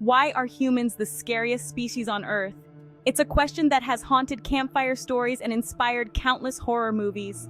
Why are humans the scariest species on Earth? It's a question that has haunted campfire stories and inspired countless horror movies.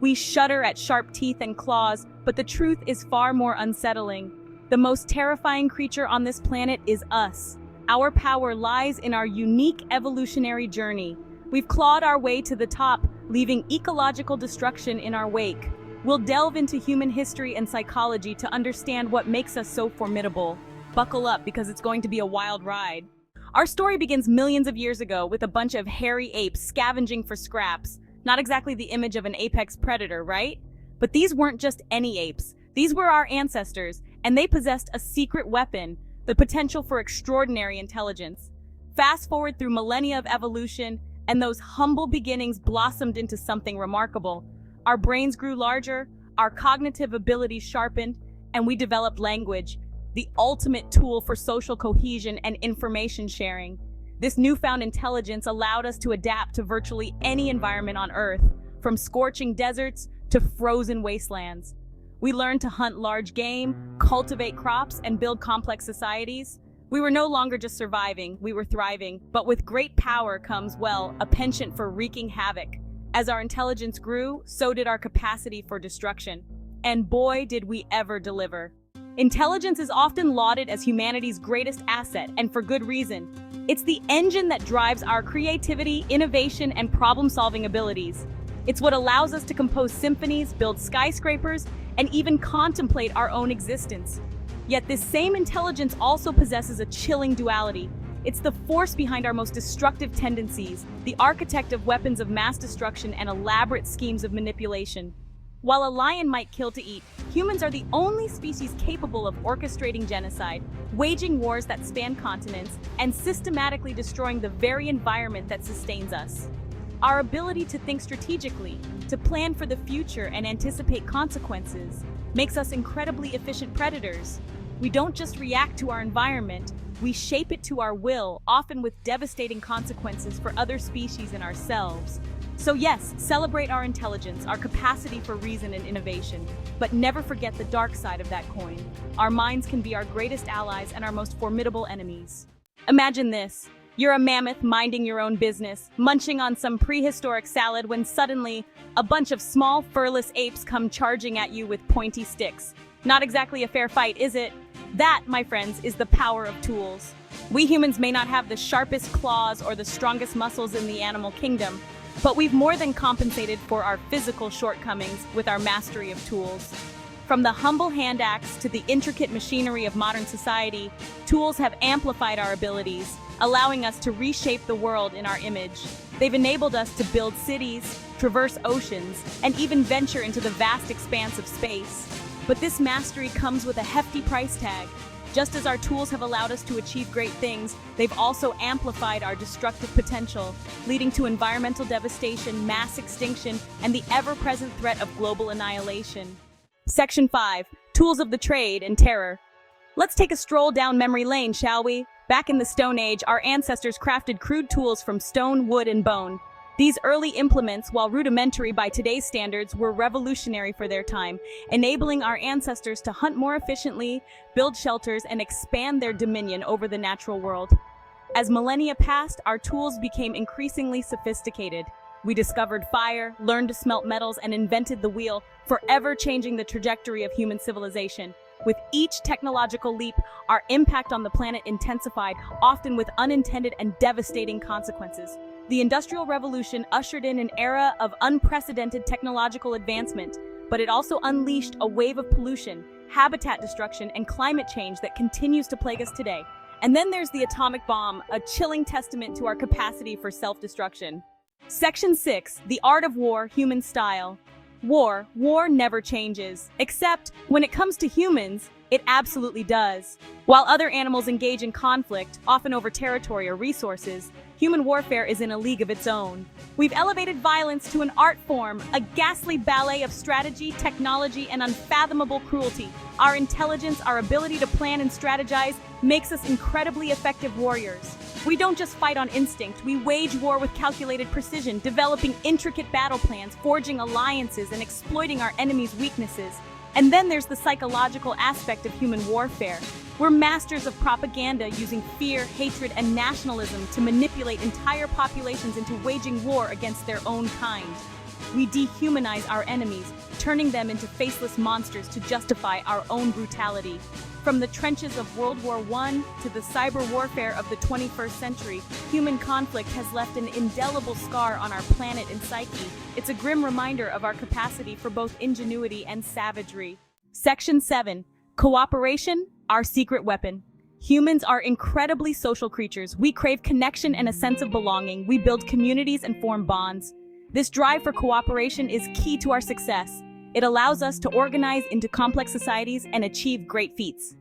We shudder at sharp teeth and claws, but the truth is far more unsettling. The most terrifying creature on this planet is us. Our power lies in our unique evolutionary journey. We've clawed our way to the top, leaving ecological destruction in our wake. We'll delve into human history and psychology to understand what makes us so formidable. Buckle up because it's going to be a wild ride. Our story begins millions of years ago with a bunch of hairy apes scavenging for scraps. Not exactly the image of an apex predator, right? But these weren't just any apes. These were our ancestors, and they possessed a secret weapon, the potential for extraordinary intelligence. Fast forward through millennia of evolution, and those humble beginnings blossomed into something remarkable. Our brains grew larger, our cognitive abilities sharpened, and we developed language, the ultimate tool for social cohesion and information sharing. This newfound intelligence allowed us to adapt to virtually any environment on Earth, from scorching deserts to frozen wastelands. We learned to hunt large game, cultivate crops, and build complex societies. We were no longer just surviving, we were thriving. But with great power comes, well, a penchant for wreaking havoc. As our intelligence grew, so did our capacity for destruction. And boy, did we ever deliver. Intelligence is often lauded as humanity's greatest asset, and for good reason. It's the engine that drives our creativity, innovation, and problem-solving abilities. It's what allows us to compose symphonies, build skyscrapers, and even contemplate our own existence. Yet this same intelligence also possesses a chilling duality. It's the force behind our most destructive tendencies, the architect of weapons of mass destruction and elaborate schemes of manipulation. While a lion might kill to eat, humans are the only species capable of orchestrating genocide, waging wars that span continents, and systematically destroying the very environment that sustains us. Our ability to think strategically, to plan for the future and anticipate consequences, makes us incredibly efficient predators. We don't just react to our environment, we shape it to our will, often with devastating consequences for other species and ourselves. So yes, celebrate our intelligence, our capacity for reason and innovation, but never forget the dark side of that coin. Our minds can be our greatest allies and our most formidable enemies. Imagine this. You're a mammoth minding your own business, munching on some prehistoric salad when suddenly a bunch of small, furless apes come charging at you with pointy sticks. Not exactly a fair fight, is it? That, my friends, is the power of tools. We humans may not have the sharpest claws or the strongest muscles in the animal kingdom, but we've more than compensated for our physical shortcomings with our mastery of tools. From the humble hand axe to the intricate machinery of modern society, tools have amplified our abilities, allowing us to reshape the world in our image. They've enabled us to build cities, traverse oceans, and even venture into the vast expanse of space. But this mastery comes with a hefty price tag. Just as our tools have allowed us to achieve great things, they've also amplified our destructive potential, leading to environmental devastation, mass extinction, and the ever-present threat of global annihilation. Section 5. Tools of the Trade and Terror. Let's take a stroll down memory lane, shall we? Back in the Stone Age, our ancestors crafted crude tools from stone, wood, and bone. These early implements, while rudimentary by today's standards, were revolutionary for their time, enabling our ancestors to hunt more efficiently, build shelters, and expand their dominion over the natural world. As millennia passed, our tools became increasingly sophisticated. We discovered fire, learned to smelt metals, and invented the wheel, forever changing the trajectory of human civilization. With each technological leap, our impact on the planet intensified, often with unintended and devastating consequences. The Industrial Revolution ushered in an era of unprecedented technological advancement, but it also unleashed a wave of pollution, habitat destruction, and climate change that continues to plague us today. And then there's the atomic bomb, a chilling testament to our capacity for self-destruction. Section 6. The Art of War, Human Style. War never changes. Except, when it comes to humans, it absolutely does. While other animals engage in conflict, often over territory or resources, human warfare is in a league of its own. We've elevated violence to an art form, a ghastly ballet of strategy, technology, and unfathomable cruelty. Our intelligence, our ability to plan and strategize, makes us incredibly effective warriors. We don't just fight on instinct, we wage war with calculated precision, developing intricate battle plans, forging alliances, and exploiting our enemies' weaknesses. And then there's the psychological aspect of human warfare. We're masters of propaganda, using fear, hatred, and nationalism to manipulate entire populations into waging war against their own kind. We dehumanize our enemies, turning them into faceless monsters to justify our own brutality. From the trenches of World War I to the cyber warfare of the 21st century, human conflict has left an indelible scar on our planet and psyche. It's a grim reminder of our capacity for both ingenuity and savagery. Section 7. Cooperation, our secret weapon. Humans are incredibly social creatures. We crave connection and a sense of belonging. We build communities and form bonds. This drive for cooperation is key to our success. It allows us to organize into complex societies and achieve great feats.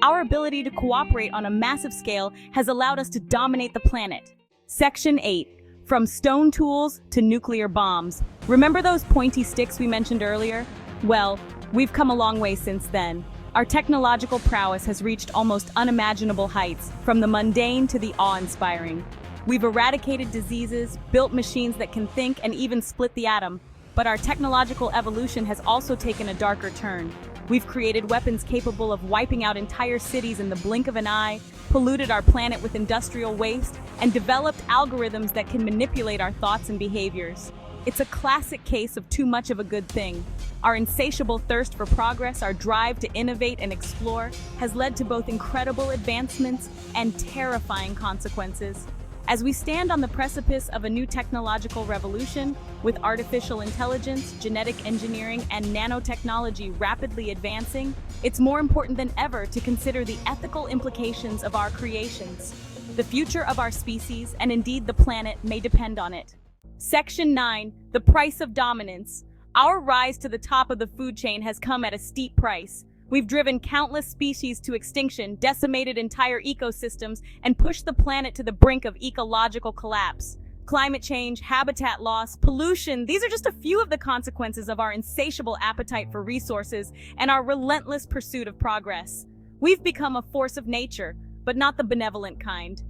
Our ability to cooperate on a massive scale has allowed us to dominate the planet. Section 8. From stone tools to nuclear bombs. Remember those pointy sticks we mentioned earlier? Well, we've come a long way since then. Our technological prowess has reached almost unimaginable heights, from the mundane to the awe-inspiring. We've eradicated diseases, built machines that can think, and even split the atom. But our technological evolution has also taken a darker turn. We've created weapons capable of wiping out entire cities in the blink of an eye, polluted our planet with industrial waste, and developed algorithms that can manipulate our thoughts and behaviors. It's a classic case of too much of a good thing. Our insatiable thirst for progress, our drive to innovate and explore, has led to both incredible advancements and terrifying consequences. As we stand on the precipice of a new technological revolution, with artificial intelligence, genetic engineering, and nanotechnology rapidly advancing, it's more important than ever to consider the ethical implications of our creations. The future of our species, and indeed the planet, may depend on it. Section 9. The price of dominance. Our rise to the top of the food chain has come at a steep price. We've driven countless species to extinction, decimated entire ecosystems, and pushed the planet to the brink of ecological collapse. Climate change, habitat loss, pollution, these are just a few of the consequences of our insatiable appetite for resources and our relentless pursuit of progress. We've become a force of nature, but not the benevolent kind.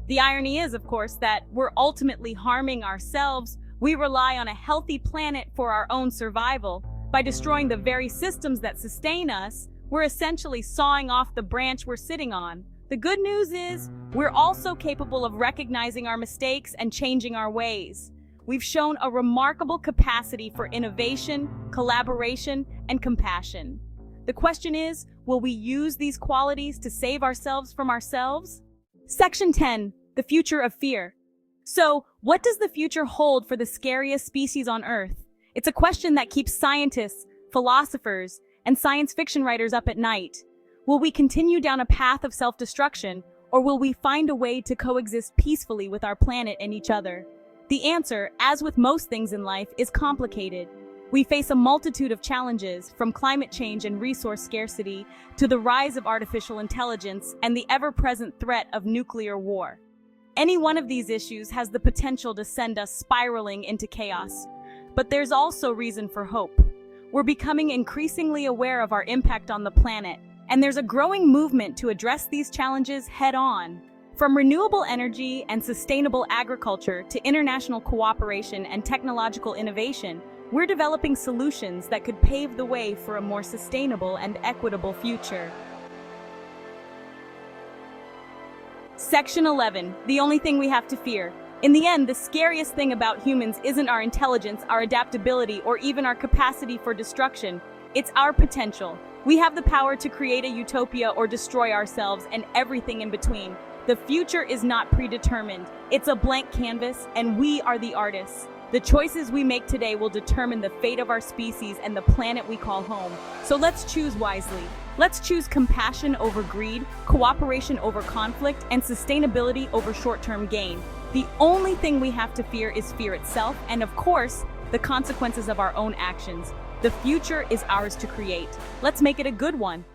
The irony is, of course, that we're ultimately harming ourselves. We rely on a healthy planet for our own survival. By destroying the very systems that sustain us, we're essentially sawing off the branch we're sitting on. The good news is, we're also capable of recognizing our mistakes and changing our ways. We've shown a remarkable capacity for innovation, collaboration, and compassion. The question is, will we use these qualities to save ourselves from ourselves? Section 10. The future of fear. So, what does the future hold for the scariest species on Earth? It's a question that keeps scientists, philosophers, and science fiction writers up at night. Will we continue down a path of self-destruction, or will we find a way to coexist peacefully with our planet and each other? The answer, as with most things in life, is complicated. We face a multitude of challenges, from climate change and resource scarcity to the rise of artificial intelligence and the ever-present threat of nuclear war. Any one of these issues has the potential to send us spiraling into chaos. But there's also reason for hope. We're becoming increasingly aware of our impact on the planet, and there's a growing movement to address these challenges head-on. From renewable energy and sustainable agriculture to international cooperation and technological innovation, we're developing solutions that could pave the way for a more sustainable and equitable future. Section 11. The only thing we have to fear. In the end, the scariest thing about humans isn't our intelligence, our adaptability, or even our capacity for destruction. It's our potential. We have the power to create a utopia or destroy ourselves and everything in between. The future is not predetermined. It's a blank canvas, and we are the artists. The choices we make today will determine the fate of our species and the planet we call home. So let's choose wisely. Let's choose compassion over greed, cooperation over conflict, and sustainability over short-term gain. The only thing we have to fear is fear itself, and of course, the consequences of our own actions. The future is ours to create. Let's make it a good one.